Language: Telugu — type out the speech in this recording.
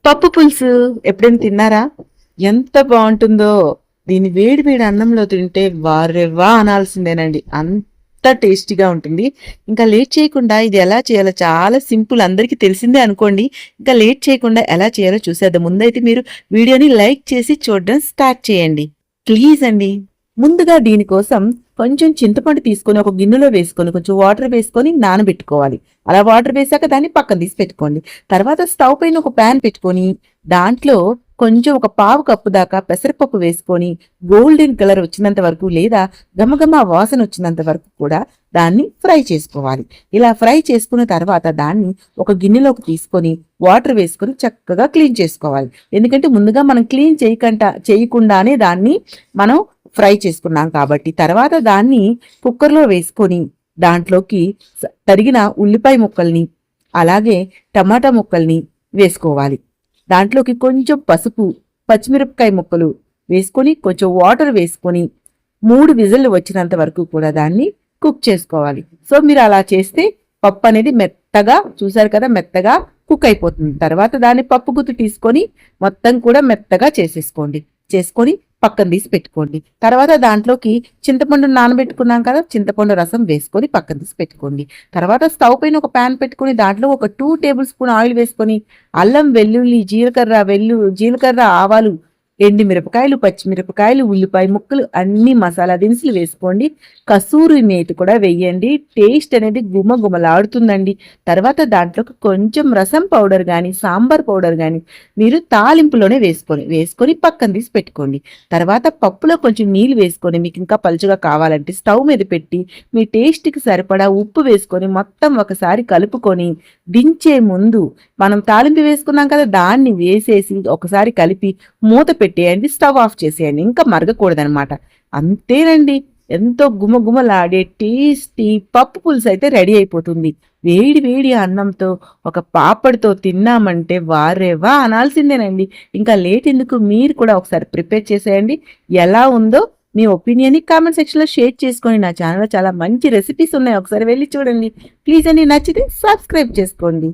పప్పు పులుసు ఎప్పుడైనా తిన్నారా? ఎంత బాగుంటుందో. దీని వేడి వేడి అన్నంలో తింటే వారెవ్వా అనాల్సిందేనండి. అంత టేస్టీగా ఉంటుంది. ఇంకా లేట్ చేయకుండా ఇది ఎలా చేయాలో చాలా సింపుల్, అందరికీ తెలిసిందే అనుకోండి. ఇంకా లేట్ చేయకుండా ఎలా చేయాలో చూసేద్దాం. ముందైతే మీరు వీడియోని లైక్ చేసి చూడడం స్టార్ట్ చేయండి ప్లీజ్ అండి. ముందుగా దీనికోసం కొంచెం చింతపండు తీసుకొని ఒక గిన్నెలో వేసుకొని కొంచెం వాటర్ వేసుకొని నానబెట్టుకోవాలి. అలా వాటర్ వేసాక దాన్ని పక్కన తీసి పెట్టుకోండి. తర్వాత స్టవ్ పైన ఒక ప్యాన్ పెట్టుకొని దాంట్లో కొంచెం ఒక పావు కప్పు దాకా పెసరపప్పు వేసుకొని గోల్డెన్ కలర్ వచ్చినంత వరకు లేదా గమగమ వాసన వచ్చినంత వరకు కూడా దాన్ని ఫ్రై చేసుకోవాలి. ఇలా ఫ్రై చేసుకున్న తర్వాత దాన్ని ఒక గిన్నెలోకి తీసుకొని వాటర్ వేసుకొని చక్కగా క్లీన్ చేసుకోవాలి. ఎందుకంటే ముందుగా మనం క్లీన్ చేయకుండానే దాన్ని మనం ఫ్రై చేసుకున్నాం కాబట్టి. తర్వాత దాన్ని కుక్కర్లో వేసుకొని దాంట్లోకి తరిగిన ఉల్లిపాయ ముక్కల్ని అలాగే టమాటా ముక్కల్ని వేసుకోవాలి. దాంట్లోకి కొంచెం పసుపు, పచ్చిమిరపకాయ ముక్కలు వేసుకొని కొంచెం వాటర్ వేసుకొని 3 విజిల్లు వచ్చినంత వరకు కూడా దాన్ని కుక్ చేసుకోవాలి. సో మీరు అలా చేస్తే పప్పు అనేది మెత్తగా, చూసారు కదా, మెత్తగా కుక్ అయిపోతుంది. తర్వాత దాన్ని పప్పు గుత్తి తీసుకొని మొత్తం కూడా మెత్తగా చేసుకొని పక్కన తీసి పెట్టుకోండి. తర్వాత దాంట్లోకి చింతపండు నానబెట్టుకున్నాం కదా, చింతపండు రసం వేసుకొని పక్కన తీసి పెట్టుకోండి. తర్వాత స్టవ్ పైన ఒక ప్యాన్ పెట్టుకుని దాంట్లో ఒక 2 టేబుల్ స్పూన్ ఆయిల్ వేసుకొని అల్లం వెల్లుల్లి జీలకర్ర ఆవాలు, ఎండుమిరపకాయలు, పచ్చిమిరపకాయలు, ఉల్లిపాయ ముక్కలు, అన్ని మసాలా దినుసులు వేసుకోండి. కసూరి మేతి కూడా వేయండి. టేస్ట్ అనేది గుమగుమలాడుతుందండి. తర్వాత దాంట్లోకి కొంచెం రసం పౌడర్ కానీ సాంబార్ పౌడర్ కానీ మీరు తాలింపులోనే వేసుకొని పక్కన తీసి పెట్టుకోండి. తర్వాత పప్పులో కొంచెం నీళ్ళు వేసుకొని మీకు ఇంకా పలుచగా కావాలంటే స్టవ్ మీద పెట్టి మీ టేస్ట్కి సరిపడా ఉప్పు వేసుకొని మొత్తం ఒకసారి కలుపుకొని దించే ముందు మనం తాలింపు వేసుకున్నాం కదా, దాన్ని వేసేసి ఒకసారి కలిపి మూత పెట్టేయండి. స్టవ్ ఆఫ్ చేసేయండి. ఇంకా మరగకూడదనమాట. అంతేనండి, ఎంతో గుమగుమలాడే టేస్టీ పప్పు పులుసు అయితే రెడీ అయిపోతుంది. వేడి వేడి అన్నంతో ఒక పాపడితో తిన్నామంటే వారేవా అనాల్సిందేనండి. ఇంకా లేట్ ఎందుకు, మీరు కూడా ఒకసారి ప్రిపేర్ చేసేయండి. ఎలా ఉందో మీ ఒపీనియన్ని కామెంట్ సెక్షన్లో షేర్ చేసుకొని నా ఛానల్లో చాలా మంచి రెసిపీస్ ఉన్నాయి, ఒకసారి వెళ్ళి చూడండి ప్లీజ్ అండి. నచ్చితే సబ్స్క్రైబ్ చేసుకోండి.